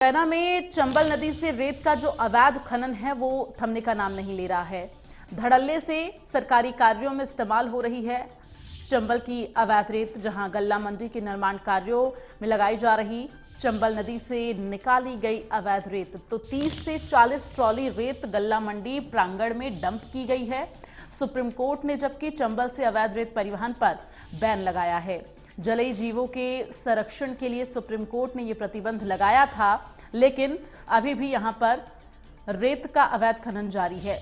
मुरैना में चंबल नदी से रेत का जो अवैध खनन है वो थमने का नाम नहीं ले रहा है। धड़ल्ले से सरकारी कार्यों में इस्तेमाल हो रही है चंबल की अवैध रेत, जहां गल्ला मंडी के निर्माण कार्यों में लगाई जा रही चंबल नदी से निकाली गई अवैध रेत तो 30 से 40 ट्रॉली रेत गल्ला मंडी प्रांगण में डंप की गई है। सुप्रीम कोर्ट ने जबकि चंबल से अवैध रेत परिवहन पर बैन लगाया है। जलीय जीवों के संरक्षण के लिए सुप्रीम कोर्ट ने यह प्रतिबंध लगाया था, लेकिन अभी भी यहां पर रेत का अवैध खनन जारी है।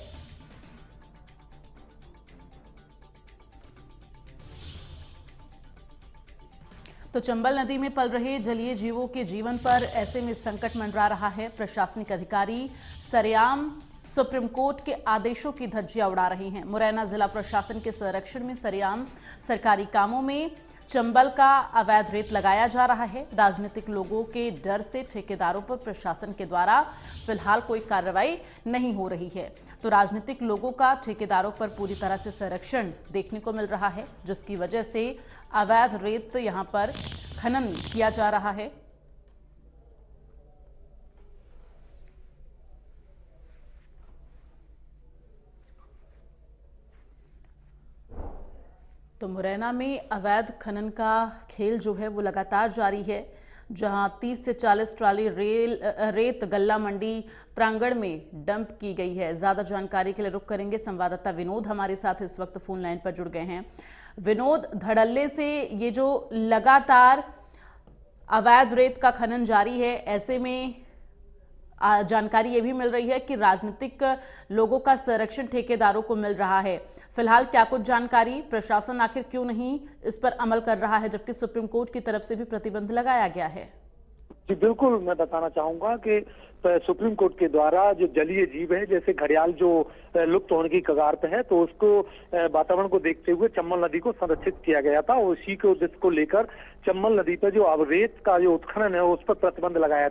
तो चंबल नदी में पल रहे जलीय जीवों के जीवन पर ऐसे में संकट मंडरा रहा है। प्रशासनिक अधिकारी सरेआम सुप्रीम कोर्ट के आदेशों की धज्जियां उड़ा रहे हैं। मुरैना जिला प्रशासन के संरक्षण में सरेआम सरकारी कामों में चंबल का अवैध रेत लगाया जा रहा है। राजनीतिक लोगों के डर से ठेकेदारों पर प्रशासन के द्वारा फिलहाल कोई कार्रवाई नहीं हो रही है। तो राजनीतिक लोगों का ठेकेदारों पर पूरी तरह से संरक्षण देखने को मिल रहा है, जिसकी वजह से अवैध रेत यहां पर खनन किया जा रहा है। तो मुरैना में अवैध खनन का खेल जो है वो लगातार जारी है, जहां 30 से 40 ट्राली रेत गल्ला मंडी प्रांगण में डंप की गई है। ज्यादा जानकारी के लिए रुक करेंगे, संवाददाता विनोद हमारे साथ इस वक्त फोन लाइन पर जुड़ गए हैं। विनोद, धड़ल्ले से ये जो लगातार अवैध रेत का खनन जारी है, ऐसे में जानकारी ये भी मिल रही है कि राजनीतिक लोगों का संरक्षण ठेकेदारों को मिल रहा है। फिलहाल क्या कुछ जानकारी, प्रशासन आखिर क्यों नहीं इस पर अमल कर रहा है, जबकि सुप्रीम कोर्ट की तरफ से भी प्रतिबंध लगाया गया है? जी बिल्कुल, मैं बताना चाहूंगा कि सुप्रीम कोर्ट के द्वारा जो जलीय जीव है, जैसे घड़ियाल जो लुप्त होने की कगार पे है, तो उसको वातावरण को देखते हुए चंबल नदी को संरक्षित किया गया था और इसी को जिसको लेकर चंबल नदी पर जो अवरेत का जो उत्खनन है उस पर प्रतिबंध लगाया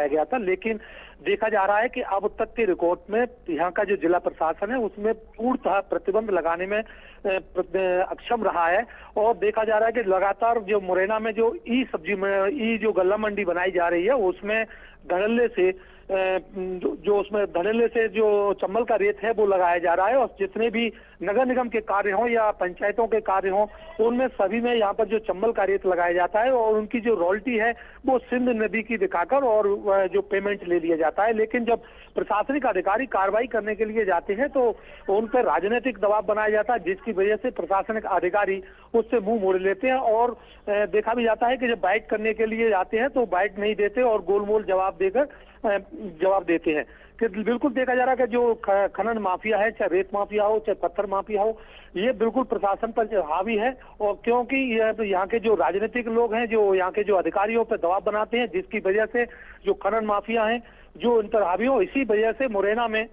गया था। लेकिन देखा जा रहा है कि अब तक के रिकॉर्ड में यहाँ का जो जिला प्रशासन है उसमें पूर्णतः प्रतिबंध लगाने में अक्षम रहा है। और देखा जा रहा है कि लगातार जो मुरैना में जो जो गल्ला मंडी बनाई जा रही है उसमें धड़ल्ले से उसमें धड़ल्ले से जो चंबल का रेत है वो लगाया जा रहा है। और जितने भी नगर निगम के कार्य हों या पंचायतों के कार्य हों, उनमें सभी में यहाँ पर जो चंबल का रेत लगाया जाता है और उनकी जो रॉयल्टी है वो सिंध नदी की दिखाकर और जो पेमेंट ले लिया जाता है। लेकिन जब प्रशासनिक अधिकारी कार्रवाई करने के लिए जाते हैं तो उन पर राजनीतिक दबाव बनाया जाता है, जिसकी वजह से प्रशासनिक अधिकारी उससे मुंह मोड़ लेते हैं। और देखा भी जाता है कि जब बाइट करने के लिए जाते हैं तो बाइट नहीं देते और गोलमोल जवाब देते हैं। कि बिल्कुल देखा जा रहा है कि जो खनन माफिया है, चाहे रेत माफिया हो चाहे पत्थर माफिया हो, ये बिल्कुल प्रशासन पर हावी है। और क्योंकि यहाँ के जो राजनीतिक लोग हैं, जो यहाँ के जो अधिकारियों पर दबाव बनाते हैं, जिसकी वजह से जो खनन माफिया हैं जो इन पर हावी हो, इसी वजह से मुरैना में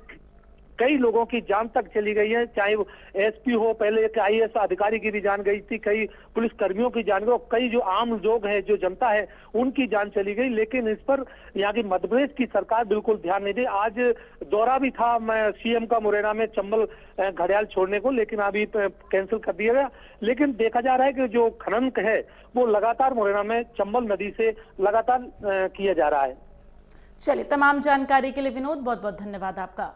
कई लोगों की जान तक चली गई है। चाहे वो एसपी हो, पहले एक आईएएस अधिकारी की भी जान गई थी, कई पुलिस कर्मियों की जान गई और कई जो आम लोग हैं, जो जनता है, उनकी जान चली गई। लेकिन इस पर यहाँ की मध्य प्रदेश की सरकार बिल्कुल ध्यान नहीं दे। आज दौरा भी था मैं सीएम का मुरैना में चंबल घड़ियाल छोड़ने को, लेकिन अभी कैंसिल कर दिया गया। लेकिन देखा जा रहा है कि जो खनन है वो लगातार मुरैना में चंबल नदी से लगातार किया जा रहा है। चलिए, तमाम जानकारी के लिए विनोद बहुत बहुत धन्यवाद आपका।